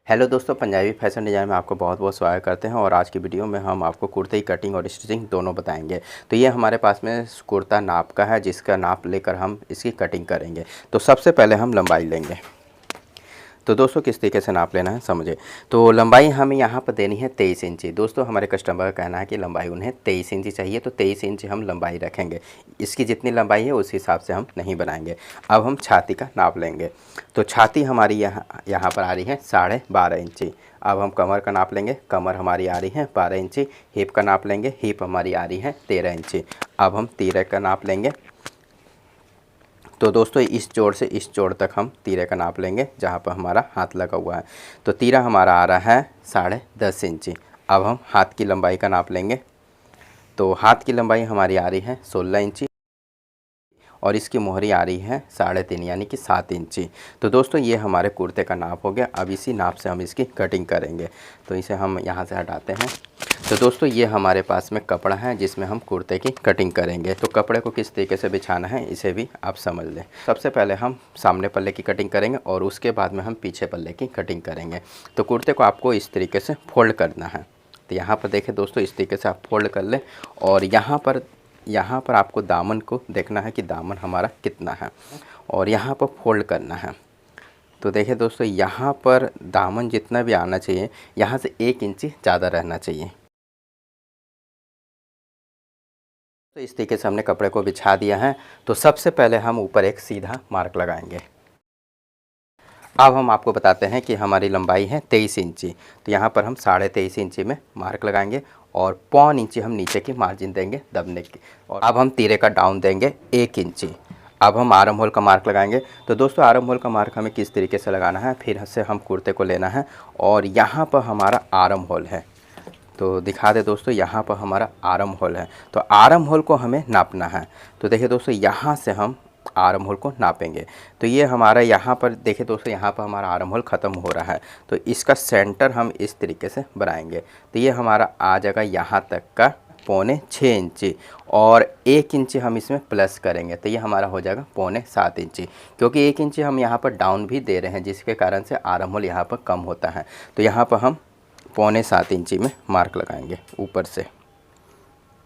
Hello दोस्तों, Punjabi fashion design में आपको बहुत बहुत स्वागत करते हैं। और आज की वीडियो में हम आपको कुर्ते की कटिंग और स्टिचिंग दोनों बताएंगे। तो ये हमारे पास में कुर्ता नाप का है, जिसका नाप लेकर हम इसकी कटिंग करेंगे। तो सबसे पहले हम लंबाई लेंगे। तो दोस्तों किस तरीके से नाप लेना है समझे। तो लंबाई हमें यहाँ पर देनी है 23 इंची। दोस्तों हमारे कस्टमर का कहना है कि लंबाई उन्हें 23 इंची चाहिए, तो 23 इंची हम लंबाई रखेंगे। इसकी जितनी लंबाई है उस हिसाब से हम नहीं बनाएंगे। अब हम छाती का नाप लेंगे। तो छाती हमारी यहाँ पर आ रही है 12.5 इंची। अब हम कमर का नाप लेंगे। कमर हमारी आ रही है 12 इंची। हिप का नाप लेंगे। हिप हमारी आ रही है 13 इंची। अब हम तीरे का नाप लेंगे। तो दोस्तों इस जोड़ से इस जोड़ तक हम तीरे का नाप लेंगे, जहाँ पर हमारा हाथ लगा हुआ है। तो तीरा हमारा आ रहा है 10.5 इंची। अब हम हाथ की लंबाई का नाप लेंगे। तो हाथ की लंबाई हमारी आ रही है 16 इंची और इसकी मोहरी आ रही है 3.5 यानी कि 7 इंची। तो दोस्तों ये हमारे कुर्ते का नाप हो गया। अब इसी नाप से हम इसकी कटिंग करेंगे। तो इसे हम यहाँ से हटाते हैं। तो दोस्तों ये हमारे पास में कपड़ा है जिसमें हम कुर्ते की कटिंग करेंगे। तो कपड़े को किस तरीके से बिछाना है इसे भी आप समझ लें। सबसे पहले हम सामने पल्ले की कटिंग करेंगे और उसके बाद में हम पीछे पल्ले की कटिंग करेंगे। तो कुर्ते को आपको इस तरीके से फोल्ड करना है। तो यहाँ पर देखें दोस्तों, इस तरीके से आप फोल्ड कर लें और यहाँ पर आपको दामन को देखना है कि दामन हमारा कितना है और यहाँ पर फोल्ड करना है। तो देखिए दोस्तों, यहाँ पर दामन जितना भी आना चाहिए, यहाँ से 1 इंची ज़्यादा रहना चाहिए। तो इस तरीके से हमने कपड़े को बिछा दिया है। तो सबसे पहले हम ऊपर एक सीधा मार्क लगाएंगे। अब हम आपको बताते हैं कि हमारी लंबाई है 23 इंची। तो यहाँ पर हम 23.5 इंची में मार्क लगाएंगे और 0.25 इंची हम नीचे की मार्जिन देंगे दबने की। और अब हम तीरे का डाउन देंगे 1 इंची। अब हम आर्म होल का मार्क लगाएंगे। तो दोस्तों आर्म होल का मार्क हमें किस तरीके से लगाना है, फिर से हम कुर्ते को लेना है और यहाँ पर हमारा आर्म होल है। तो दिखा दे दोस्तों, यहाँ पर हमारा आर्म होल है। तो आर्म होल को हमें नापना है। तो देखिए दोस्तों, यहाँ से हम आर्म होल को नापेंगे। तो ये हमारा यहाँ पर देखिए दोस्तों, यहाँ पर हमारा आर्म होल ख़त्म हो रहा है। तो इसका सेंटर हम इस तरीके से बनाएंगे। तो ये हमारा आ जाएगा यहाँ तक का 6.25 इंची और 1 इंची हम इसमें प्लस करेंगे। तो ये हमारा हो जाएगा 7.25 इंची, क्योंकि 1 इंची हम यहाँ पर डाउन भी दे रहे हैं, जिसके कारण से आर्म होल यहाँ पर कम होता है। तो यहाँ पर हम 7.25 इंची में मार्क लगाएंगे ऊपर से।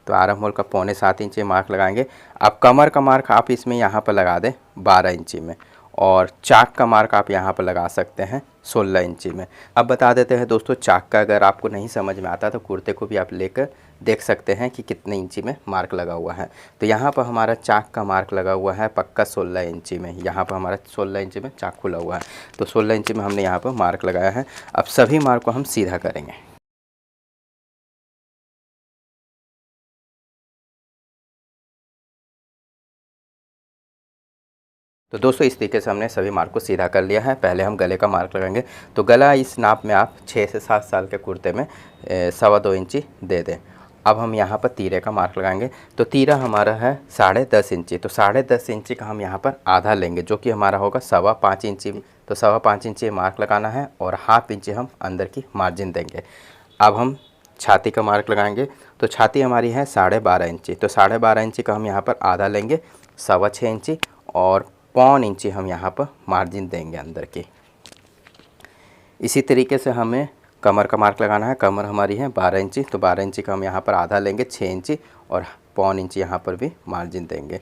तो आर्म होल का 7.25 इंची मार्क लगाएंगे। अब कमर का मार्क आप इसमें यहाँ पर लगा दें 12 इंची में और चाक का मार्क आप यहाँ पर लगा सकते हैं 16 इंची में। अब बता देते हैं दोस्तों, चाक का अगर आपको नहीं समझ में आता तो कुर्ते को भी आप लेकर देख सकते हैं कि कितने इंची में मार्क लगा हुआ है। तो यहाँ पर हमारा चाक का मार्क लगा हुआ है पक्का 16 इंची में। यहाँ पर हमारा 16 इंची में चाक खुला हुआ है। तो 16 इंची में हमने यहाँ पर मार्क लगाया है। अब सभी मार्क को हम सीधा करेंगे। तो दोस्तों इस तरीके से हमने सभी मार्क को सीधा कर लिया है। पहले हम गले का मार्क लगाएंगे। तो गला इस नाप में आप 6 से 7 साल के कुर्ते में 2.25 इंची दे दें। अब हम यहाँ पर तीरे का मार्क लगाएंगे। तो तीरा हमारा है 10.5 इंची। तो 10.5 इंची का हम यहाँ पर आधा लेंगे, जो कि हमारा होगा 5.25 इंची। तो 5.25 इंची मार्क लगाना है और 1/2 इंची हम अंदर की मार्जिन देंगे। अब हम छाती का मार्क लगाएंगे। तो छाती हमारी है 12.5 इंची। तो 12.5 इंची का हम यहाँ पर आधा लेंगे 6.25 इंची और 0.25 इंची हम यहाँ पर मार्जिन देंगे अंदर की। इसी तरीके से हमें कमर का मार्क लगाना है। कमर हमारी है 12 इंची। तो 12 इंची का हम यहाँ पर आधा लेंगे 6 इंची और 0.25 इंची यहाँ पर भी मार्जिन देंगे।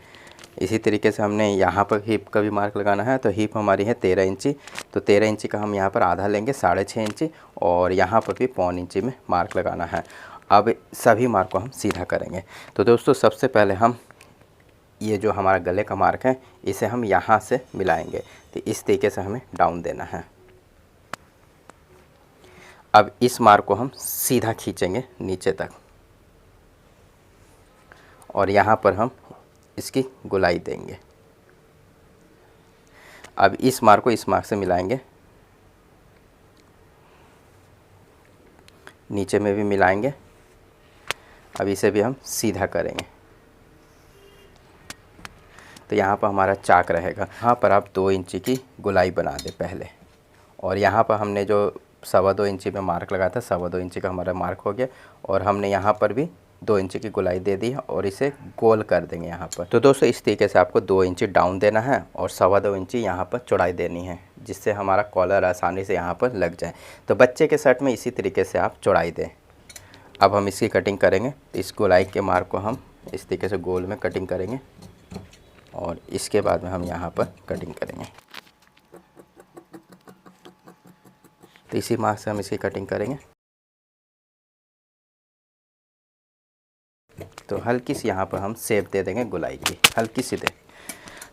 इसी तरीके से हमने यहाँ पर हिप का भी मार्क लगाना है। तो हिप हमारी है 13 इंची। तो 13 इंची का हम यहाँ पर आधा लेंगे 6.5 इंची और यहाँ पर भी 0.25 इंची में मार्क लगाना है। अब सभी मार्क को हम सीधा करेंगे। तो दोस्तों सबसे पहले हम ये जो हमारा गले का मार्क है इसे हम यहाँ से मिलाएंगे। तो इस तरीके से हमें डाउन देना है। अब इस मार्क को हम सीधा खींचेंगे नीचे तक और यहाँ पर हम इसकी गोलाई देंगे। अब इस मार्क को इस मार्क से मिलाएंगे, नीचे में भी मिलाएंगे। अब इसे भी हम सीधा करेंगे। तो यहाँ पर हमारा चाक रहेगा। यहाँ पर आप 2 इंची की गोलाई बना दें पहले और यहाँ पर हमने जो 2.25 इंची में मार्क लगाया था 2.25 इंची का हमारा मार्क हो गया और हमने यहाँ पर भी 2 इंच की गोलाई दे दी है और इसे गोल कर देंगे यहाँ पर। तो दोस्तों इस तरीके से आपको 2 इंच डाउन देना है और 2.25 इंच यहाँ पर चौड़ाई देनी है, जिससे हमारा कॉलर आसानी से यहाँ पर लग जाए। तो बच्चे के शर्ट में इसी तरीके से आप चौड़ाई दें। अब हम इसकी कटिंग करेंगे। इस गोलाई के मार्क को हम इस तरीके से गोल में कटिंग करेंगे और इसके बाद में हम यहाँ पर कटिंग करेंगे। तो इसी मार्क से हम इसकी कटिंग करेंगे। तो हल्की सी यहाँ पर हम शेप दे देंगे गोलाई की, हल्की सी दे।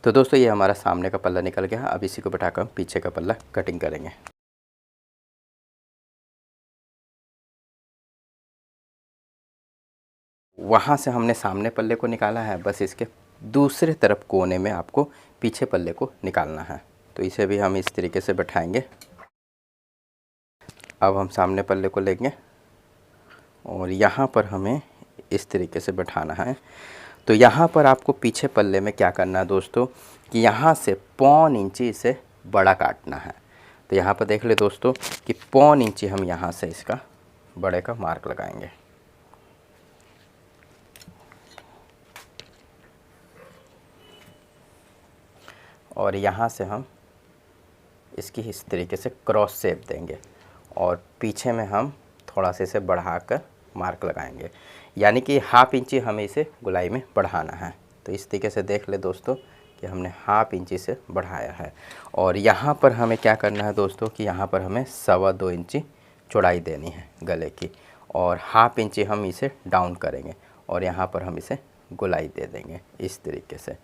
तो दोस्तों ये हमारा सामने का पल्ला निकल गया। अब इसी को बैठाकर हम पीछे का पल्ला कटिंग करेंगे। वहाँ से हमने सामने पल्ले को निकाला है, बस इसके दूसरे तरफ कोने में आपको पीछे पल्ले को निकालना है। तो इसे भी हम इस तरीके से बैठाएंगे। अब हम सामने पल्ले को लेंगे और यहाँ पर हमें इस तरीके से बैठाना है। तो यहाँ पर आपको पीछे पल्ले में क्या करना है दोस्तों कि यहाँ से 1.25 इंच इसे बड़ा काटना है। तो यहाँ पर देख ले दोस्तों कि 1.25 इंच हम यहाँ से इसका बड़े का मार्क लगाएंगे। और यहाँ से हम इसकी इस तरीके से क्रॉस शेप देंगे और पीछे में हम थोड़ा सा इसे बढ़ाकर मार्क लगाएंगे, यानी कि 1/2 इंच हमें इसे गोलाई में बढ़ाना है। तो इस तरीके से देख ले दोस्तों कि हमने 1/2 इंच से बढ़ाया है। और यहाँ पर हमें क्या करना है दोस्तों कि यहाँ पर हमें 2.25 इंच चौड़ाई देनी है गले की और 1/2 इंच हम इसे डाउन करेंगे और यहाँ पर हम इसे गोलाई दे देंगे इस तरीके से।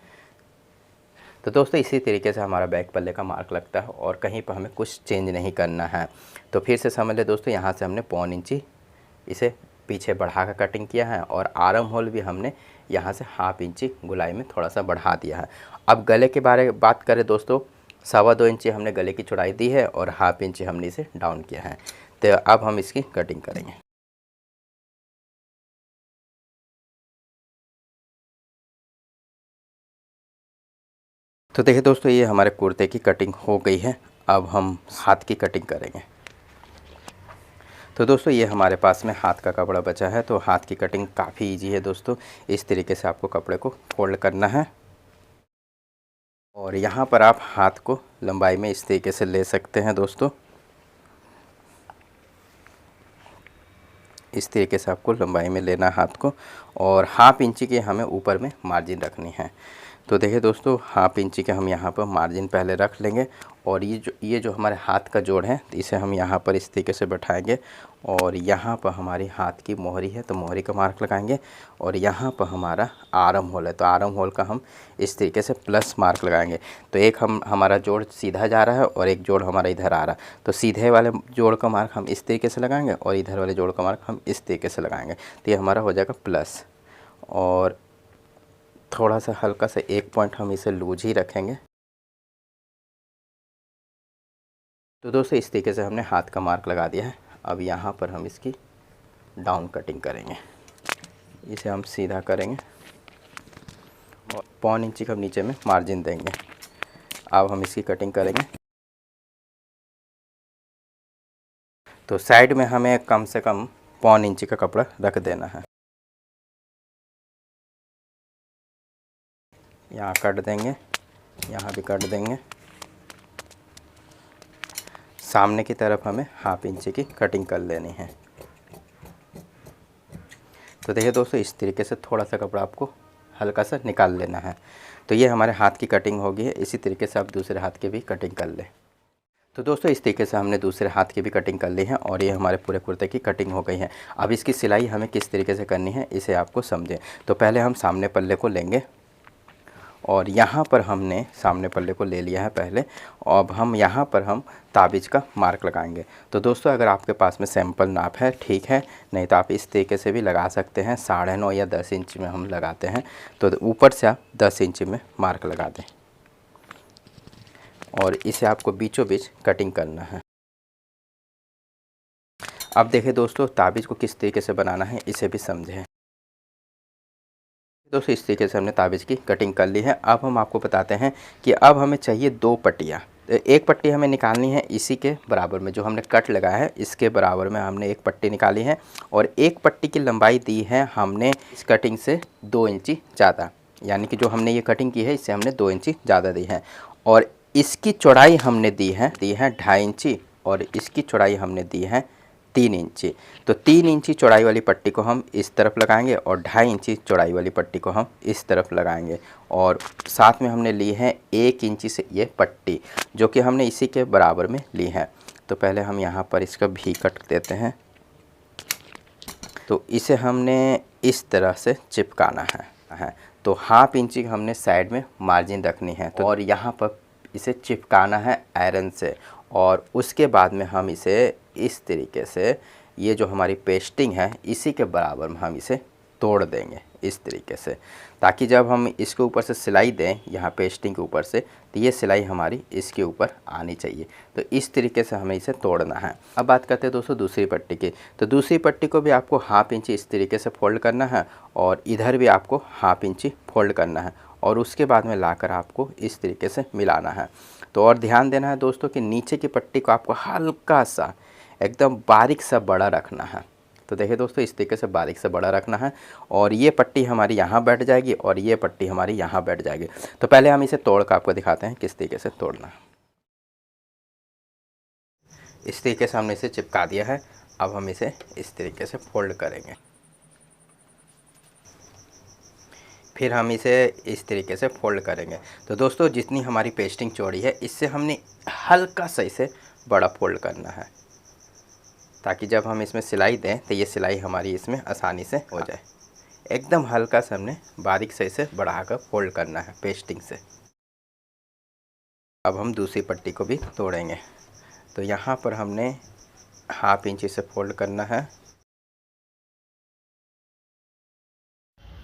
तो दोस्तों इसी तरीके से हमारा बैक पल्ले का मार्क लगता है और कहीं पर हमें कुछ चेंज नहीं करना है। तो फिर से समझ ले दोस्तों, यहाँ से हमने 1.25 इंच इसे पीछे बढ़ा कर कटिंग किया है और आर्म होल भी हमने यहाँ से 1/2 इंच गोलाई में थोड़ा सा बढ़ा दिया है। अब गले के बारे में बात करें दोस्तों, 2.25 इंच हमने गले की चौड़ाई दी है और 1/2 इंच हमने इसे डाउन किया है। तो अब हम इसकी कटिंग करेंगे। तो देखिए दोस्तों ये हमारे कुर्ते की कटिंग हो गई है। अब हम हाथ की कटिंग करेंगे। तो दोस्तों ये हमारे पास में हाथ का कपड़ा बचा है। तो हाथ की कटिंग काफ़ी इजी है दोस्तों। इस तरीके से आपको कपड़े को फोल्ड करना है और यहाँ पर आप हाथ को लंबाई में इस तरीके से ले सकते हैं दोस्तों। इस तरीके से आपको लंबाई में लेना हाथ को और 1/2 इंच की हमें ऊपर में मार्जिन रखनी है। तो देखिए दोस्तों 1/2 इंच के हम यहाँ पर मार्जिन पहले रख लेंगे और ये जो हमारे हाथ का जोड़ है तो इसे हम यहाँ पर इस तरीके से बैठाएंगे और यहाँ पर हमारी हाथ की मोहरी है तो मोहरी का मार्क लगाएंगे और यहाँ पर हमारा आर्म होल है तो आर्म होल का हम इस तरीके से प्लस मार्क लगाएंगे। तो एक हमारा जोड़ सीधा जा रहा है और एक जोड़ हमारा इधर आ रहा है। तो सीधे वाले जोड़ का मार्क हम इस तरीके से लगाएंगे और इधर वाले जोड़ का मार्क हम इस तरीके से लगाएंगे। तो ये हमारा हो जाएगा प्लस और थोड़ा सा हल्का सा 1 पॉइंट हम इसे लूज ही रखेंगे। तो दोस्तों इस तरीके से हमने हाथ का मार्क लगा दिया है। अब यहाँ पर हम इसकी डाउन कटिंग करेंगे। इसे हम सीधा करेंगे और 1.25 इंच का नीचे में मार्जिन देंगे। अब हम इसकी कटिंग करेंगे। तो साइड में हमें कम से कम 1.25 इंच का कपड़ा रख देना है। यहाँ कट देंगे, यहाँ भी कट देंगे। सामने की तरफ हमें 1/2 इंच की कटिंग कर लेनी है। तो देखिए दोस्तों इस तरीके से थोड़ा सा कपड़ा आपको हल्का सा निकाल लेना है। तो ये हमारे हाथ की कटिंग हो गई है। इसी तरीके से आप दूसरे हाथ की भी कटिंग कर लें। तो दोस्तों इस तरीके से हमने दूसरे हाथ की भी कटिंग कर ली है और ये हमारे पूरे कुर्ते की कटिंग हो गई है। अब इसकी सिलाई हमें किस तरीके से करनी है इसे आपको समझें। तो पहले हम सामने पल्ले को लेंगे और यहाँ पर हमने सामने पल्ले को ले लिया है पहले। अब हम यहाँ पर हम ताबीज़ का मार्क लगाएंगे। तो दोस्तों अगर आपके पास में सैंपल नाप है ठीक है, नहीं तो आप इस तरीके से भी लगा सकते हैं। 9.5 या 10 इंच में हम लगाते हैं। तो ऊपर से आप 10 इंच में मार्क लगा दें और इसे आपको बीचों बीच कटिंग करना है। अब देखिए दोस्तों ताबीज़ को किस तरीके से बनाना है इसे भी समझें। दोस्तों इस तरीके से हमने ताबीज़ की कटिंग कर ली है। अब हम आपको बताते हैं कि अब हमें चाहिए 2 पट्टियाँ। तो एक पट्टी हमें निकालनी है इसी के बराबर में, जो हमने कट लगाया है इसके बराबर में हमने एक पट्टी निकाली है। और एक पट्टी की लंबाई दी है हमने इस कटिंग से 2 इंची ज़्यादा, यानी कि जो हमने ये कटिंग की है इससे हमने 2 इंची ज़्यादा दी है। और इसकी चौड़ाई हमने दी है 2.5 इंची और इसकी चौड़ाई हमने दी है 3 इंची। तो 3 इंची चौड़ाई वाली पट्टी को हम इस तरफ लगाएंगे और 2.5 इंची चौड़ाई वाली पट्टी को हम इस तरफ लगाएंगे। और साथ में हमने ली है 1 इंची से ये पट्टी, जो कि हमने इसी के बराबर में ली है। तो पहले हम यहाँ पर इसका भी कट देते हैं। तो इसे हमने इस तरह से चिपकाना है। तो 1/2 इंची हमने साइड में मार्जिन रखनी है। तो और यहाँ पर इसे चिपकाना है आयरन से। और उसके बाद में हम इसे इस तरीके से, ये जो हमारी पेस्टिंग है इसी के बराबर में हम इसे तोड़ देंगे इस तरीके से, ताकि जब हम इसके ऊपर से सिलाई दें यहाँ पेस्टिंग के ऊपर से, तो ये सिलाई हमारी इसके ऊपर आनी चाहिए। तो इस तरीके से हमें इसे तोड़ना है। अब बात करते हैं दोस्तों दूसरी पट्टी की। तो दूसरी पट्टी को भी आपको 1/2 इंची इस तरीके से फोल्ड करना है और इधर भी आपको 1/2 इंची फोल्ड करना है और उसके बाद में लाकर आपको इस तरीके से मिलाना है। तो और ध्यान देना है दोस्तों कि नीचे की पट्टी को आपको हल्का सा एकदम बारीक सा बड़ा रखना है। तो देखिए दोस्तों इस तरीके से बारीक से बड़ा रखना है और ये पट्टी हमारी यहाँ बैठ जाएगी और ये पट्टी हमारी यहाँ बैठ जाएगी। तो पहले हम इसे तोड़ कर आपको दिखाते हैं किस तरीके से तोड़ना है। इस तरीके से हमने इसे चिपका दिया है। अब हम इसे इस तरीके से फोल्ड करेंगे, फिर हम इसे इस तरीके से फोल्ड करेंगे। तो दोस्तों जितनी हमारी पेस्टिंग चौड़ी है इससे हमने हल्का सा इसे बड़ा फोल्ड करना है, ताकि जब हम इसमें सिलाई दें तो ये सिलाई हमारी इसमें आसानी से हो जाए। एकदम हल्का सा हमने बारीक से इसे बढ़ाकर फोल्ड करना है पेस्टिंग से। अब हम दूसरी पट्टी को भी तोड़ेंगे। तो यहाँ पर हमने 1/2 इंची से फोल्ड करना है।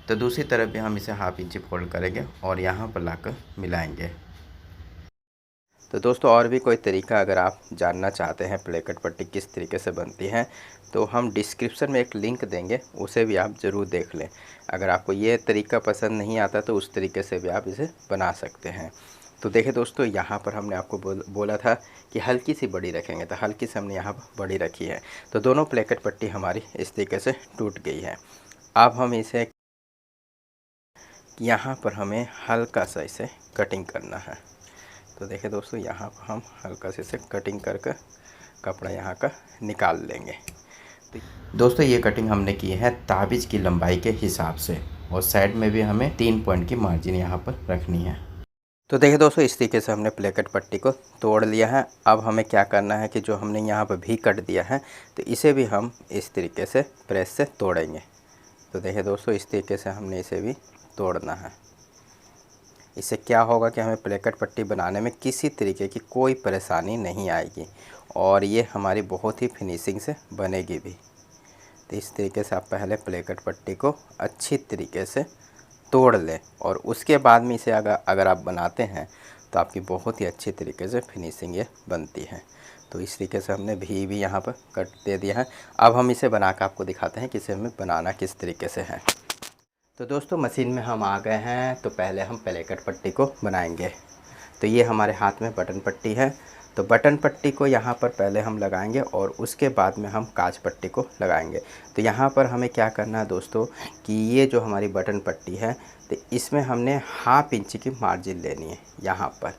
तो दूसरी तरफ भी हम इसे 1/2 इंची फोल्ड करेंगे और यहाँ पर लाकर मिलाएंगे। तो दोस्तों और भी कोई तरीका अगर आप जानना चाहते हैं प्लेकट पट्टी किस तरीके से बनती है, तो हम डिस्क्रिप्शन में एक लिंक देंगे, उसे भी आप ज़रूर देख लें। अगर आपको ये तरीका पसंद नहीं आता तो उस तरीके से भी आप इसे बना सकते हैं। तो देखिए दोस्तों यहाँ पर हमने आपको बोला था कि हल्की सी बड़ी रखेंगे, तो हल्की सी हमने यहाँ पर बड़ी रखी है। तो दोनों प्लेकट पट्टी हमारी इस तरीके से टूट गई है। अब हम इसे यहाँ पर हमें हल्का सा इसे कटिंग करना है। तो देखिए दोस्तों यहाँ पर हम हल्का से इसे कटिंग करके कपड़ा यहाँ का निकाल लेंगे। तो दोस्तों ये कटिंग हमने की है ताबीज़ की लंबाई के हिसाब से और साइड में भी हमें 3 पॉइंट की मार्जिन यहाँ पर रखनी है। तो देखिए दोस्तों इस तरीके से हमने प्लेकट पट्टी को तोड़ लिया है। अब हमें क्या करना है कि जो हमने यहाँ पर भी कट दिया है तो इसे भी हम इस तरीके से प्रेस से तोड़ेंगे। तो देखिए दोस्तों इस तरीके से हमने इसे भी तोड़ना है। इससे क्या होगा कि हमें प्लेकट पट्टी बनाने में किसी तरीके की कोई परेशानी नहीं आएगी और ये हमारी बहुत ही फिनिशिंग से बनेगी भी। तो इस तरीके से आप पहले प्लेकट पट्टी को अच्छी तरीके से तोड़ लें और उसके बाद में इसे अगर आप बनाते हैं तो आपकी बहुत ही अच्छी तरीके से फिनिशिंग ये बनती है। तो इस तरीके से हमने भी यहाँ पर कट दे दिया है। अब हम इसे बना कर आपको दिखाते हैं कि इसे हमें बनाना किस तरीके से है। तो दोस्तों मशीन में हम आ गए हैं। तो पहले हम प्लेकट पट्टी को बनाएंगे। तो ये हमारे हाथ में बटन पट्टी है। तो बटन पट्टी को यहाँ पर पहले हम लगाएंगे और उसके बाद में हम काज पट्टी को लगाएंगे। तो यहाँ पर हमें क्या करना है दोस्तों कि ये जो हमारी बटन पट्टी है तो इसमें हमने 1/2 इंची की मार्जिन लेनी है। यहाँ पर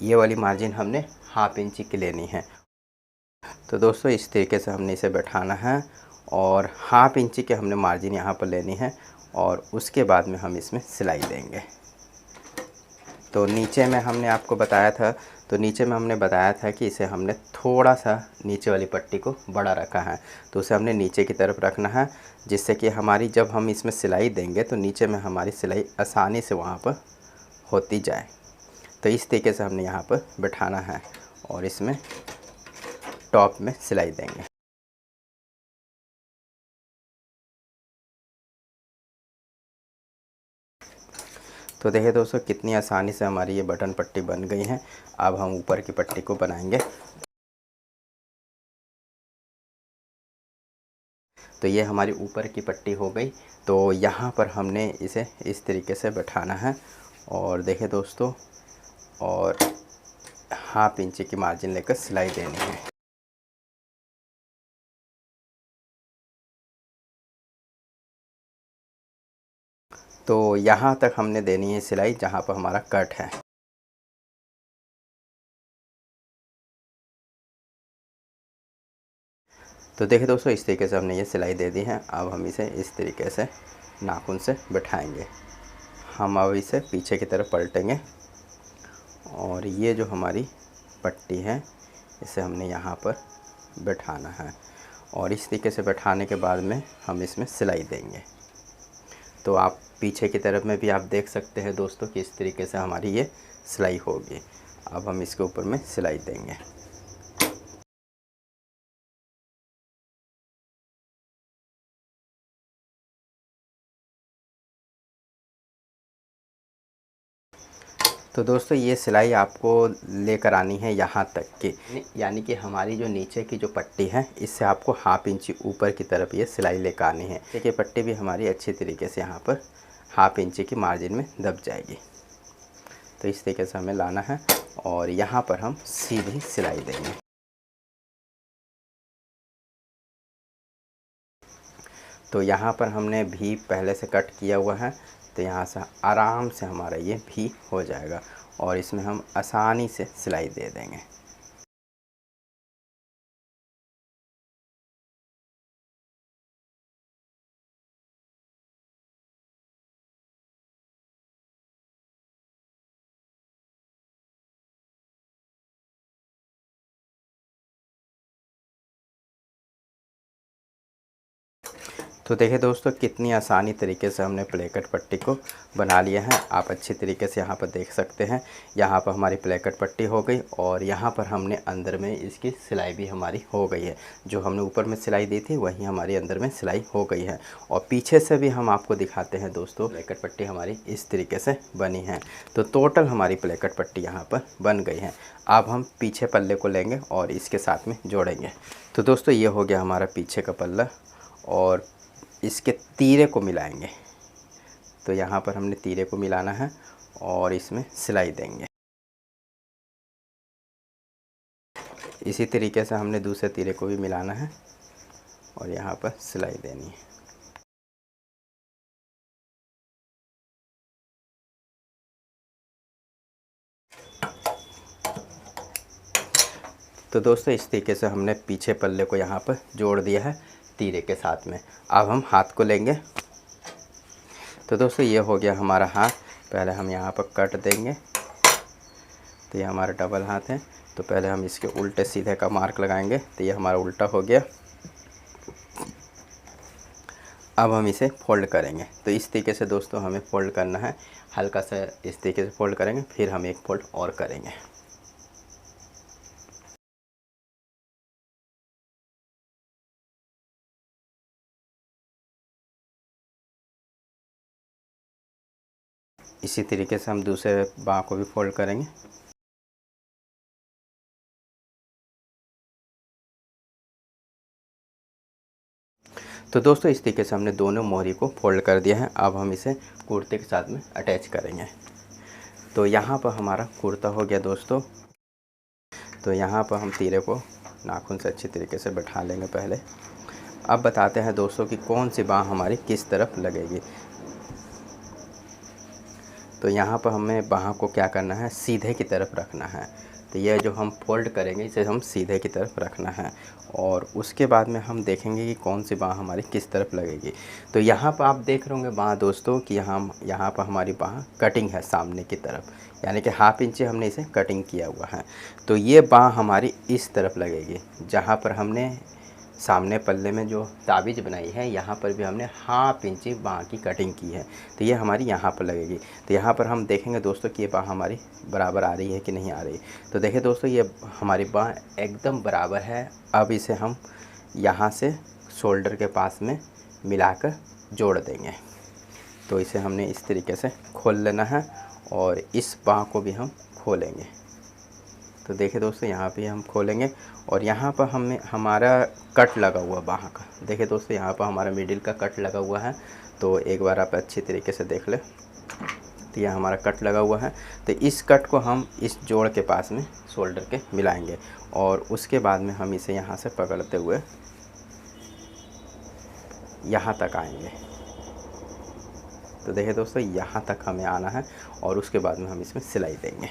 ये वाली मार्जिन हमने 1/2 इंची की लेनी है। तो दोस्तों इस तरीके से हमने इसे बैठाना है और 1/2 इंची के हमने मार्जिन यहाँ पर लेनी है और उसके बाद में हम इसमें सिलाई देंगे। तो नीचे में हमने आपको बताया था, तो नीचे में हमने बताया था कि इसे हमने थोड़ा सा नीचे वाली पट्टी को बड़ा रखा है। तो उसे हमने नीचे की तरफ रखना है, जिससे कि हमारी जब हम इसमें सिलाई देंगे तो नीचे में हमारी सिलाई आसानी से वहाँ पर होती जाए। तो इस तरीके से हमने यहाँ पर बैठाना है और इसमें टॉप में सिलाई देंगे। तो देखिए दोस्तों कितनी आसानी से हमारी ये बटन पट्टी बन गई है। अब हम ऊपर की पट्टी को बनाएंगे। तो ये हमारी ऊपर की पट्टी हो गई। तो यहाँ पर हमने इसे इस तरीके से बैठाना है और देखिए दोस्तों, और हाफ इंची की मार्जिन लेकर सिलाई देनी है। तो यहाँ तक हमने देनी है सिलाई जहाँ पर हमारा कट है। तो देखिए दोस्तों, इस तरीके से हमने ये सिलाई दे दी है। अब हम इसे इस तरीके से नाखून से बिठाएंगे। हम अब इसे पीछे की तरफ पलटेंगे और ये जो हमारी पट्टी है इसे हमने यहाँ पर बिठाना है और इस तरीके से बिठाने के बाद में हम इसमें सिलाई देंगे। तो आप पीछे की तरफ में भी आप देख सकते हैं दोस्तों कि इस तरीके से हमारी ये सिलाई होगी। अब हम इसके ऊपर में सिलाई देंगे। तो दोस्तों, ये सिलाई आपको लेकर आनी है यहाँ तक कि यानी कि हमारी जो नीचे की जो पट्टी है इससे आपको हाफ इंची ऊपर की तरफ ये सिलाई लेकर आनी है। देखिए पट्टी भी हमारी अच्छी तरीके से यहाँ पर हाफ इंची की मार्जिन में दब जाएगी। तो इस तरीके से हमें लाना है और यहाँ पर हम सीधी सिलाई देंगे। तो यहाँ पर हमने भी पहले से कट किया हुआ है, तो यहाँ से आराम से हमारा ये भी हो जाएगा और इसमें हम आसानी से सिलाई दे देंगे। तो देखिए दोस्तों, कितनी आसानी तरीके से हमने प्लेकेट पट्टी को बना लिया है। आप अच्छी तरीके से यहाँ पर देख सकते हैं। यहाँ पर हमारी प्लेकेट पट्टी हो गई और यहाँ पर हमने अंदर में इसकी सिलाई भी हमारी हो गई है। जो हमने ऊपर में सिलाई दी थी वही हमारी अंदर में सिलाई हो गई है। और पीछे से भी हम आपको दिखाते हैं दोस्तों, प्लेकेट पट्टी हमारी इस तरीके से बनी है। तो टोटल हमारी प्लेकेट पट्टी यहाँ पर बन गई है। अब हम पीछे पल्ले को लेंगे और इसके साथ में जोड़ेंगे। तो दोस्तों, ये हो गया हमारा पीछे का पल्ला और इसके तीरे को मिलाएंगे। तो यहाँ पर हमने तीरे को मिलाना है और इसमें सिलाई देंगे। इसी तरीके से हमने दूसरे तीरे को भी मिलाना है और यहाँ पर सिलाई देनी है। तो दोस्तों, इस तरीके से हमने पीछे पल्ले को यहाँ पर जोड़ दिया है तीरे के साथ में। अब हम हाथ को लेंगे। तो दोस्तों, ये हो गया हमारा हाथ। पहले हम यहाँ पर कट देंगे। तो ये हमारा डबल हाथ है। तो पहले हम इसके उल्टे सीधे का मार्क लगाएंगे। तो ये हमारा उल्टा हो गया। अब हम इसे फोल्ड करेंगे। तो इस तरीके से दोस्तों हमें फ़ोल्ड करना है। हल्का सा इस तरीके से फ़ोल्ड करेंगे, फिर हम एक फ़ोल्ड और करेंगे। इसी तरीके से हम दूसरे बाँह को भी फोल्ड करेंगे। तो दोस्तों, इस तरीके से हमने दोनों मोहरी को फोल्ड कर दिया है। अब हम इसे कुर्ते के साथ में अटैच करेंगे। तो यहाँ पर हमारा कुर्ता हो गया दोस्तों। तो यहाँ पर हम तीरे को नाखून से अच्छी तरीके से बैठा लेंगे पहले। अब बताते हैं दोस्तों कि कौन सी बाँह हमारी किस तरफ लगेगी। तो यहाँ पर हमें बाँह को क्या करना है, सीधे की तरफ रखना है। तो यह जो हम फोल्ड करेंगे इसे हम सीधे की तरफ रखना है और उसके बाद में हम देखेंगे कि कौन सी बाँह हमारी किस तरफ लगेगी। तो यहाँ पर आप देख रहे होंगे बाँह दोस्तों कि यहाँ पर हमारी बाँह कटिंग है सामने की तरफ, यानी कि हाफ इंची हमने इसे कटिंग किया हुआ है। तो ये बाँह हमारी इस तरफ लगेगी। जहाँ पर हमने सामने पल्ले में जो ताबीज़ बनाई है यहाँ पर भी हमने हाफ इंची बाँह की कटिंग की है। तो ये हमारी यहाँ पर लगेगी। तो यहाँ पर हम देखेंगे दोस्तों कि ये बाँह हमारी बराबर आ रही है कि नहीं आ रही। तो देखिए दोस्तों, ये हमारी बाँह एकदम बराबर है। अब इसे हम यहाँ से शोल्डर के पास में मिलाकर जोड़ देंगे। तो इसे हमने इस तरीके से खोल लेना है और इस बाँह को भी हम खोलेंगे। तो देखिए दोस्तों, यहाँ पे हम खोलेंगे और यहाँ पर हमारा कट लगा हुआ बाँह का। देखिए दोस्तों, यहाँ पर हमारा मिडिल का कट लगा हुआ है। तो एक बार आप अच्छी तरीके से देख लें। तो यह हमारा कट लगा हुआ है। तो इस कट को हम इस जोड़ के पास में शोल्डर के मिलाएंगे और उसके बाद में हम इसे यहाँ से पकड़ते हुए यहाँ तक आएंगे। तो देखिए दोस्तों, यहाँ तक हमें आना है और उसके बाद में हम इसमें सिलाई देंगे।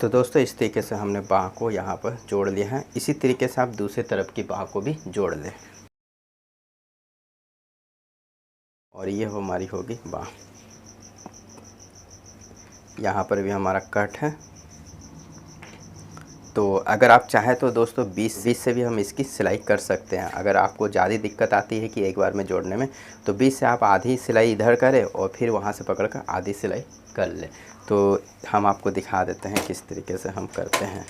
तो दोस्तों, इस तरीके से हमने बाँह को यहाँ पर जोड़ लिया है। इसी तरीके से आप दूसरी तरफ की बाँह को भी जोड़ लें और ये हमारी होगी बाँह। यहाँ पर भी हमारा कट है। तो अगर आप चाहें तो दोस्तों 20 से भी हम इसकी सिलाई कर सकते हैं। अगर आपको ज़्यादा दिक्कत आती है कि एक बार में जोड़ने में, तो 20 से आप आधी सिलाई इधर करें और फिर वहाँ से पकड़ कर आधी सिलाई कर लें। तो हम आपको दिखा देते हैं किस तरीके से हम करते हैं।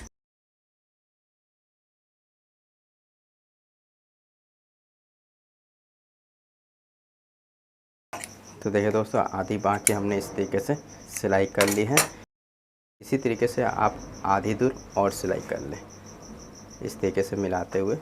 तो देखिए दोस्तों, आधी बाँह की हमने इस तरीके से सिलाई कर ली है। इसी तरीके से आप आधी दूर और सिलाई कर लें, इस तरीके से मिलाते हुए।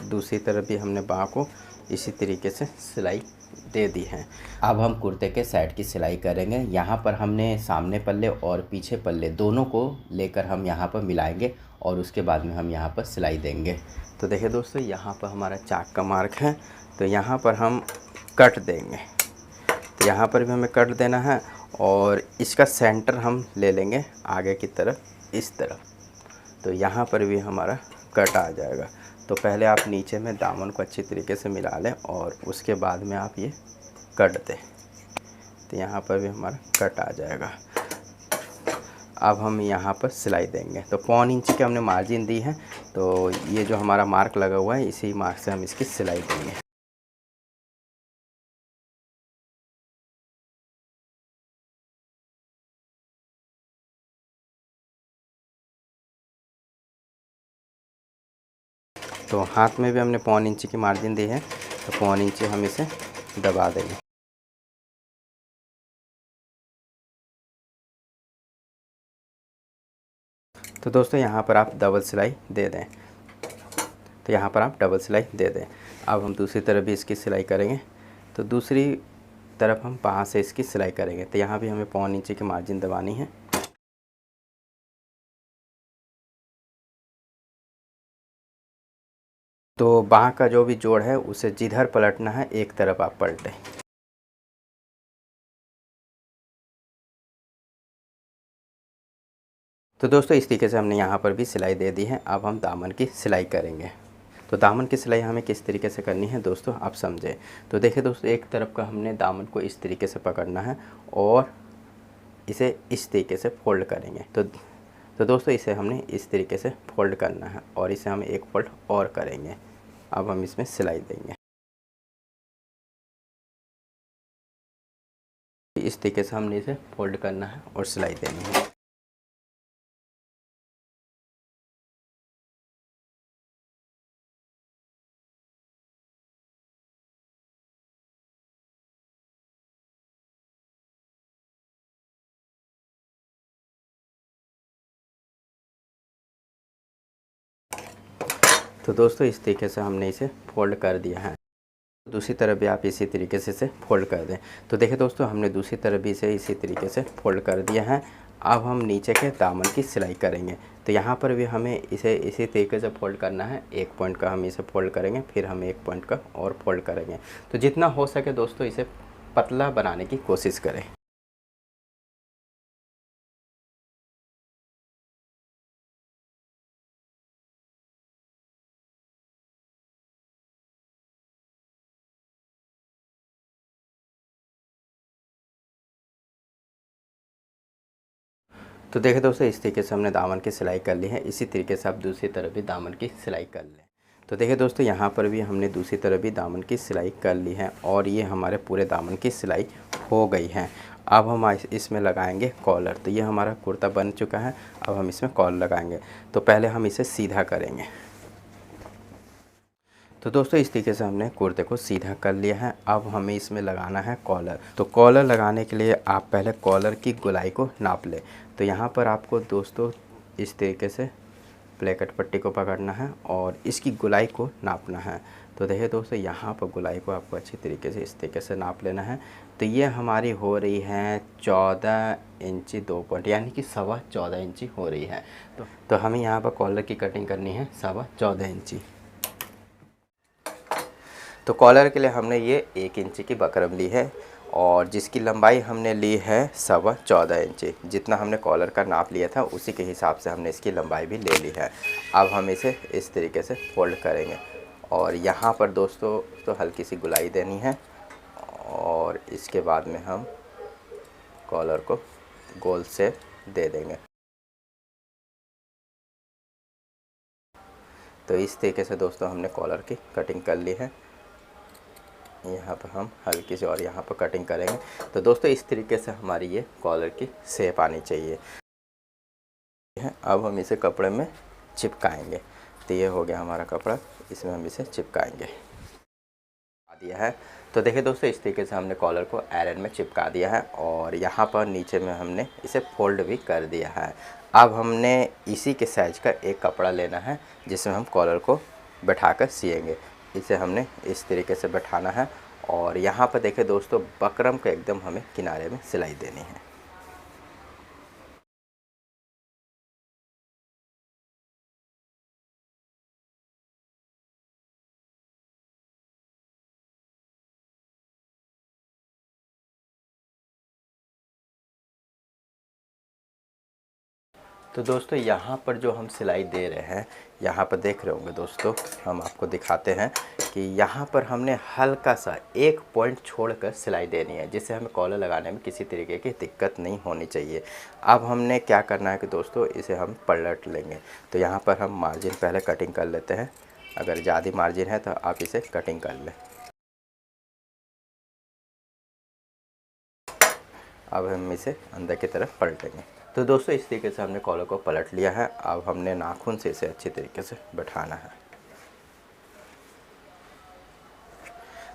दूसरी तरफ भी हमने बाँह को इसी तरीके से सिलाई दे दी है। अब हम कुर्ते के साइड की सिलाई करेंगे। यहाँ पर हमने सामने पल्ले और पीछे पल्ले दोनों को लेकर हम यहाँ पर मिलाएंगे और उसके बाद में हम यहाँ पर सिलाई देंगे। तो देखिए दोस्तों, यहाँ पर हमारा चाक का मार्क है, तो यहाँ पर हम कट देंगे। तो यहाँ पर भी हमें कट देना है और इसका सेंटर हम ले लेंगे आगे की तरफ, इस तरफ। तो यहाँ पर भी हमारा कट आ जाएगा। तो पहले आप नीचे में दामन को अच्छी तरीके से मिला लें और उसके बाद में आप ये कट दें। तो यहाँ पर भी हमारा कट आ जाएगा। अब हम यहाँ पर सिलाई देंगे। तो 1.25 इंच की हमने मार्जिन दी है, तो ये जो हमारा मार्क लगा हुआ है, इसी मार्क से हम इसकी सिलाई देंगे। तो हाथ में भी हमने 1.25 इंच की मार्जिन दी है, तो 1.25 इंच हम इसे दबा देंगे। तो दोस्तों, यहाँ पर आप डबल सिलाई दे दें। तो यहाँ पर आप डबल सिलाई दे दें। अब हम दूसरी तरफ भी इसकी सिलाई करेंगे। तो दूसरी तरफ हम बाँह से इसकी सिलाई करेंगे। तो यहाँ भी हमें 1.25 इंच की मार्जिन दबानी है। तो बाँह का जो भी जोड़ है उसे जिधर पलटना है एक तरफ आप पलटें। तो दोस्तों, इस तरीके से हमने यहाँ पर भी सिलाई दे दी है। अब हम दामन की सिलाई करेंगे। तो दामन की सिलाई हमें किस तरीके से करनी है दोस्तों, आप समझें। तो देखिए दोस्तों, एक तरफ का हमने दामन को इस तरीके से पकड़ना है और इसे इस तरीके से फोल्ड करेंगे। तो दोस्तों, इसे हमने इस तरीके से फोल्ड करना है और इसे हम एक फोल्ड और करेंगे। अब हम इसमें सिलाई देंगे। इस तरीके से हमने इसे फोल्ड करना है और सिलाई देनी है। तो दोस्तों, इस तरीके से हमने इसे फोल्ड कर दिया है। दूसरी तरफ भी आप इसी तरीके से इसे फोल्ड कर दें। तो देखिए दोस्तों, हमने दूसरी तरफ भी इसे इसी तरीके से फोल्ड कर दिया है। अब हम नीचे के दामन की सिलाई करेंगे। तो यहाँ पर भी हमें इसे इसी तरीके से फोल्ड करना है। एक पॉइंट का हम इसे फोल्ड करेंगे, फिर हम एक पॉइंट का और फोल्ड करेंगे। तो जितना हो सके दोस्तों, इसे पतला बनाने की कोशिश करें। तो देखिए दोस्तों, इस तरीके से हमने दामन की सिलाई कर ली है। इसी तरीके से आप दूसरी तरफ भी दामन की सिलाई कर लें। तो देखिए दोस्तों, यहाँ पर भी हमने दूसरी तरफ भी दामन की सिलाई कर ली है और ये हमारे पूरे दामन की सिलाई हो गई है। अब हम इसमें लगाएंगे कॉलर। तो ये हमारा कुर्ता बन चुका है, अब हम इसमें कॉलर लगाएंगे। तो पहले हम इसे सीधा करेंगे। तो दोस्तों इस तरीके से हमने कुर्ते को सीधा कर लिया है। अब हमें इसमें लगाना है कॉलर। तो कॉलर लगाने के लिए आप पहले कॉलर की गोलाई को नाप लें। तो यहाँ पर आपको दोस्तों इस तरीके से प्लेकेट पट्टी को पकड़ना है और इसकी गोलाई को नापना है। तो देखिए दोस्तों यहाँ पर गोलाई को आपको अच्छी तरीके से इस तरीके से नाप लेना है। तो ये हमारी हो रही है 14 इंची 2 पॉइंट, यानी कि 14.25 इंची हो रही है। तो हमें यहाँ पर कॉलर की कटिंग करनी है 14.25 इंची। तो कॉलर के लिए हमने ये 1 इंची की बकरम ली है और जिसकी लंबाई हमने ली है 14.25 इंची। जितना हमने कॉलर का नाप लिया था उसी के हिसाब से हमने इसकी लंबाई भी ले ली है। अब हम इसे इस तरीके से फोल्ड करेंगे और यहाँ पर दोस्तों तो हल्की सी गुलाई देनी है और इसके बाद में हम कॉलर को गोल से दे देंगे। तो इस तरीके से दोस्तों हमने कॉलर की कटिंग कर ली है। यहाँ पर हम हल्की सी और यहाँ पर कटिंग करेंगे। तो दोस्तों इस तरीके से हमारी ये कॉलर की शेप आनी चाहिए। अब हम इसे कपड़े में चिपकाएंगे। तो ये हो गया हमारा कपड़ा, इसमें हम इसे चिपकाएंगे। दिया है तो देखिए दोस्तों इस तरीके से हमने कॉलर को आयरन में चिपका दिया है और यहाँ पर नीचे में हमने इसे फोल्ड भी कर दिया है। अब हमने इसी के साइज का एक कपड़ा लेना है जिसमें हम कॉलर को बैठाकर सिएंगे। इसे हमने इस तरीके से बैठाना है और यहाँ पर देखिए दोस्तों बकरम को एकदम हमें किनारे में सिलाई देनी है। तो दोस्तों यहाँ पर जो हम सिलाई दे रहे हैं, यहाँ पर देख रहे होंगे दोस्तों, हम आपको दिखाते हैं कि यहाँ पर हमने हल्का सा 1 पॉइंट छोड़कर सिलाई देनी है जिससे हमें कॉलर लगाने में किसी तरीके की दिक्कत नहीं होनी चाहिए। अब हमने क्या करना है कि दोस्तों इसे हम पलट लेंगे। तो यहाँ पर हम मार्जिन पहले कटिंग कर लेते हैं। अगर ज़्यादा मार्जिन है तो आप इसे कटिंग कर लें। अब हम इसे अंदर की तरफ पलटेंगे। तो दोस्तों इस तरीके से हमने कॉलर को पलट लिया है। अब हमने नाखून से इसे अच्छी तरीके से बैठाना है।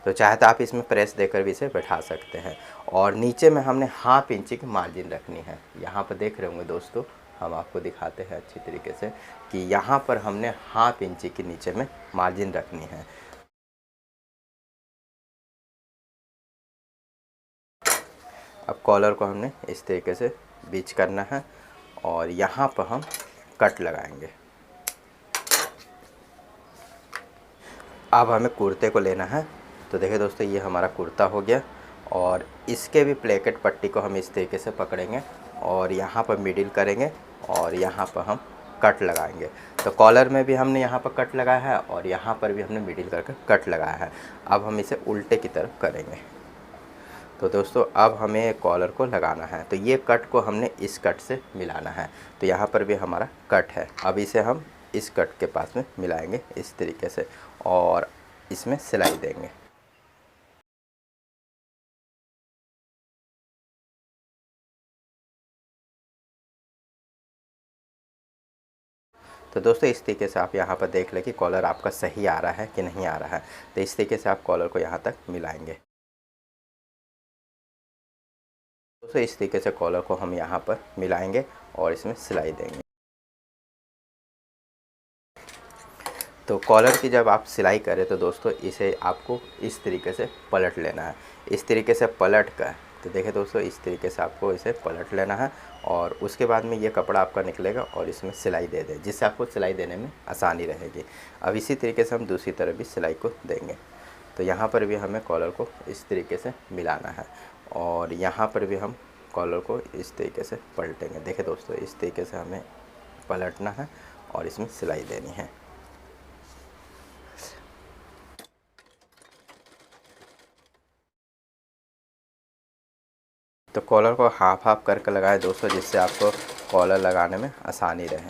तो चाहे तो आप इसमें प्रेस देकर भी इसे बैठा सकते हैं। और नीचे में हमने 1/2 इंची की मार्जिन रखनी है। यहाँ पर देख रहे होंगे दोस्तों, हम आपको दिखाते हैं अच्छी तरीके से कि यहाँ पर हमने 1/2 इंची के नीचे में मार्जिन रखनी है। अब कॉलर को हमने इस तरीके से बीच करना है और यहाँ पर हम कट लगाएंगे। अब हमें कुर्ते को लेना है। तो देखिए दोस्तों ये हमारा कुर्ता हो गया और इसके भी प्लेकेट पट्टी को हम इस तरीके से पकड़ेंगे और यहाँ पर मिडिल करेंगे और यहाँ पर हम कट लगाएंगे। तो कॉलर में भी हमने यहाँ पर कट लगाया है और यहाँ पर भी हमने मिडिल करके कट लगाया है। अब हम इसे उल्टे की तरफ करेंगे। तो दोस्तों अब हमें कॉलर को लगाना है। तो ये कट को हमने इस कट से मिलाना है। तो यहाँ पर भी हमारा कट है। अब इसे हम इस कट के पास में मिलाएंगे इस तरीके से और इसमें सिलाई देंगे। तो दोस्तों इस तरीके से आप यहाँ पर देख लें कि कॉलर आपका सही आ रहा है कि नहीं आ रहा है। तो इस तरीके से आप कॉलर को यहाँ तक मिलाएंगे। दोस्तों इस तरीके से कॉलर को हम यहाँ पर मिलाएंगे और इसमें सिलाई देंगे। तो कॉलर की जब आप सिलाई करें तो दोस्तों इसे आपको इस तरीके से पलट लेना है। इस तरीके से पलट कर, तो देखिए दोस्तों इस तरीके से आपको इसे पलट लेना है और उसके बाद में ये कपड़ा आपका निकलेगा और इसमें सिलाई दे दें जिससे आपको सिलाई देने में आसानी रहेगी। अब इसी तरीके से हम दूसरी तरफ भी सिलाई को देंगे। तो यहाँ पर भी हमें कॉलर को इस तरीके से मिलाना है और यहाँ पर भी हम कॉलर को इस तरीके से पलटेंगे। देखिए दोस्तों इस तरीके से हमें पलटना है और इसमें सिलाई देनी है। तो कॉलर को हाफ हाफ करके लगाएं दोस्तों जिससे आपको कॉलर लगाने में आसानी रहे।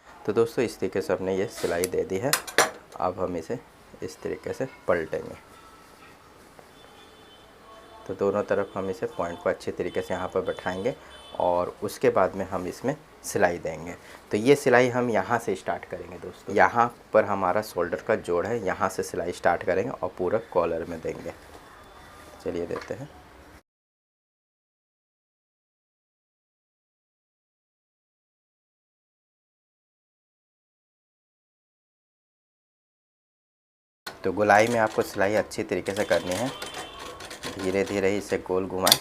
तो दोस्तों इस तरीके से हमने ये सिलाई दे दी है अब हम इसे इस तरीके से पलटेंगे। तो दोनों तरफ हम इसे पॉइंट को अच्छे तरीके से यहाँ पर बैठाएंगे और उसके बाद में हम इसमें सिलाई देंगे। तो ये सिलाई हम यहाँ से स्टार्ट करेंगे दोस्तों। यहाँ पर हमारा शोल्डर का जोड़ है, यहाँ से सिलाई स्टार्ट करेंगे और पूरा कॉलर में देंगे। चलिए देते हैं। तो गोलाई में आपको सिलाई अच्छी तरीके से करनी है, धीरे धीरे ही इसे गोल घुमाएं।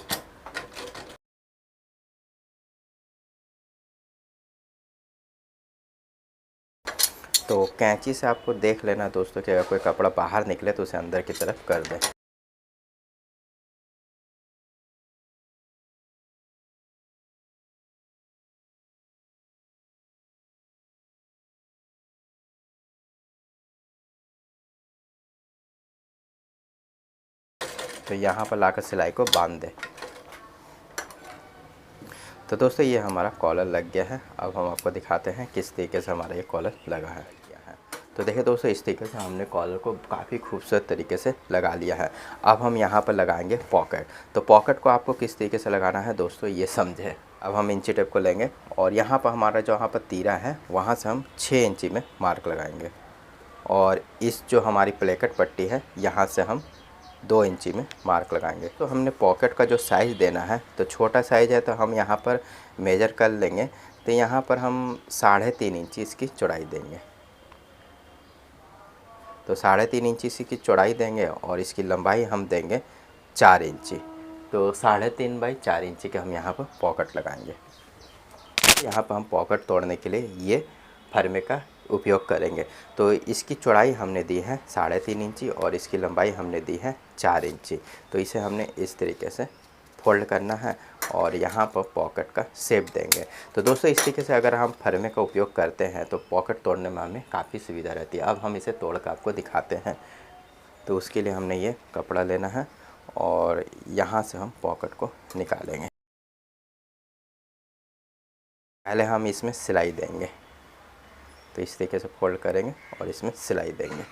तो कैंची से आपको देख लेना दोस्तों कि अगर कोई कपड़ा बाहर निकले तो उसे अंदर की तरफ कर दें। तो यहाँ पर लाकर सिलाई को बांध दें। तो दोस्तों ये हमारा कॉलर लग गया है। अब हम आपको दिखाते हैं किस तरीके से हमारा ये कॉलर लगा है। तो देखिए दोस्तों, इस तरीके से हमने कॉलर को काफ़ी खूबसूरत तरीके से लगा लिया है। अब हम यहाँ पर लगाएंगे पॉकेट। तो पॉकेट को आपको किस तरीके से लगाना है दोस्तों, ये समझे। अब हम इंची टेप को लेंगे और यहाँ पर हमारा जो यहाँ पर तीरा है वहाँ से हम 6 इंची में मार्क लगाएंगे और इस जो हमारी प्लेकेट पट्टी है यहाँ से हम 2 इंची में मार्क लगाएंगे। तो हमने पॉकेट का जो साइज़ देना है, तो छोटा साइज़ है तो हम यहाँ पर मेजर कर लेंगे। तो यहाँ पर हम 3.5 इंची इसकी चौड़ाई देंगे। तो 3.5 इंची इसकी चौड़ाई देंगे और इसकी लंबाई हम देंगे 4 इंची। तो 3.5 बाई 4 इंची के हम यहाँ पर पॉकेट लगाएंगे। यहाँ पर हम पॉकेट तोड़ने के लिए ये फरमे का उपयोग करेंगे। तो इसकी चौड़ाई हमने दी है 3.5 इंची और इसकी लंबाई हमने दी है 4 इंची। तो इसे हमने इस तरीके से फोल्ड करना है और यहाँ पर पॉकेट का शेप देंगे। तो दोस्तों इस तरीके से अगर हम फरमे का उपयोग करते हैं तो पॉकेट तोड़ने में हमें काफ़ी सुविधा रहती है। अब हम इसे तोड़ कर आपको दिखाते हैं। तो उसके लिए हमने ये कपड़ा लेना है और यहाँ से हम पॉकेट को निकालेंगे। पहले हम इसमें सिलाई देंगे। तो इस तरीके से फोल्ड करेंगे और इसमें सिलाई देंगे।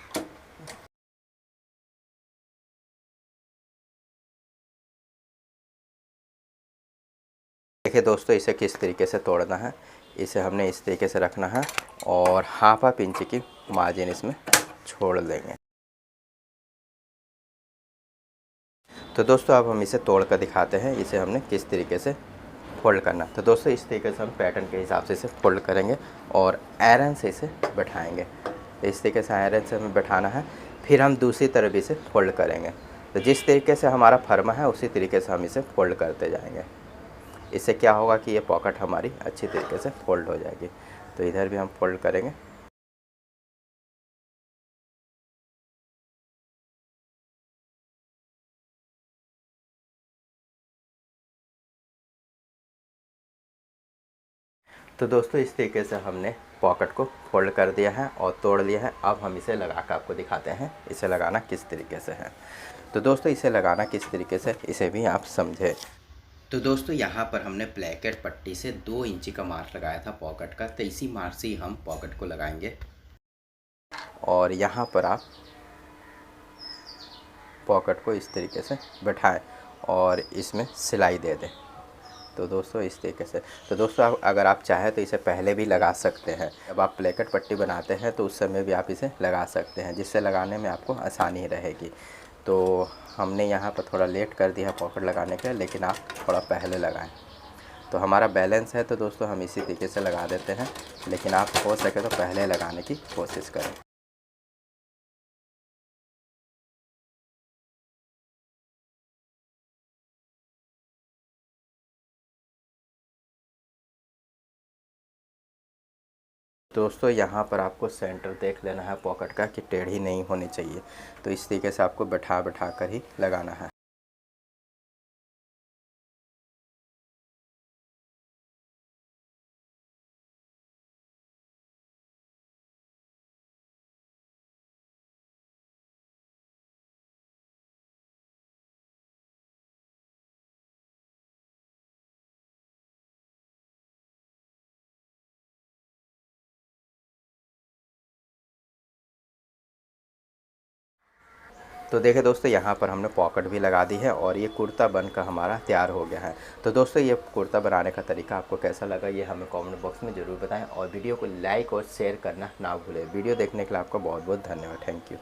देखिए दोस्तों, इसे किस तरीके से तोड़ना है। इसे हमने इस तरीके से रखना है और हाफ इंच की मार्जिन इसमें छोड़ देंगे। तो दोस्तों अब हम इसे तोड़ कर दिखाते हैं, इसे हमने किस तरीके से फोल्ड करना। तो दोस्तों इस तरीके से हम पैटर्न के हिसाब से इसे फोल्ड करेंगे और आयरन से इसे बैठाएंगे। तो इस तरीके से आयरन से हमें बैठाना है। फिर हम दूसरी तरफ इसे फोल्ड करेंगे। तो जिस तरीके से हमारा फर्मा है उसी तरीके से हम इसे फोल्ड करते जाएंगे। इससे क्या होगा कि ये पॉकेट हमारी अच्छी तरीके से फोल्ड हो जाएगी। तो इधर भी हम फोल्ड करेंगे। तो दोस्तों इस तरीके से हमने पॉकेट को फोल्ड कर दिया है और तोड़ लिया है। अब हम इसे लगा कर आपको दिखाते हैं इसे लगाना किस तरीके से है। तो दोस्तों इसे लगाना किस तरीके से, इसे भी आप समझे। तो दोस्तों यहाँ पर हमने प्लेकेट पट्टी से 2 इंची का मार्क लगाया था पॉकेट का। तो इसी मार्क से ही हम पॉकेट को लगाएंगे और यहाँ पर आप पॉकेट को इस तरीके से बैठाएं और इसमें सिलाई दे दें। तो दोस्तों इस तरीके से। तो दोस्तों अगर आप चाहें तो इसे पहले भी लगा सकते हैं। जब आप प्लेकेट पट्टी बनाते हैं तो उस समय भी आप इसे लगा सकते हैं, जिससे लगाने में आपको आसानी रहेगी। तो हमने यहाँ पर थोड़ा लेट कर दिया पॉकेट लगाने के लिए, लेकिन आप थोड़ा पहले लगाएं। तो हमारा बैलेंस है तो दोस्तों हम इसी तरीके से लगा देते हैं, लेकिन आप हो सके तो पहले लगाने की कोशिश करें। दोस्तों यहाँ पर आपको सेंटर देख लेना है पॉकेट का कि टेढ़ी नहीं होनी चाहिए। तो इस तरीके से आपको बैठा बैठा कर ही लगाना है। तो देखिए दोस्तों, यहाँ पर हमने पॉकेट भी लगा दी है और ये कुर्ता बनकर हमारा तैयार हो गया है। तो दोस्तों, ये कुर्ता बनाने का तरीका आपको कैसा लगा ये हमें कमेंट बॉक्स में ज़रूर बताएं और वीडियो को लाइक और शेयर करना ना भूलें। वीडियो देखने के लिए आपका बहुत बहुत धन्यवाद। Thank you.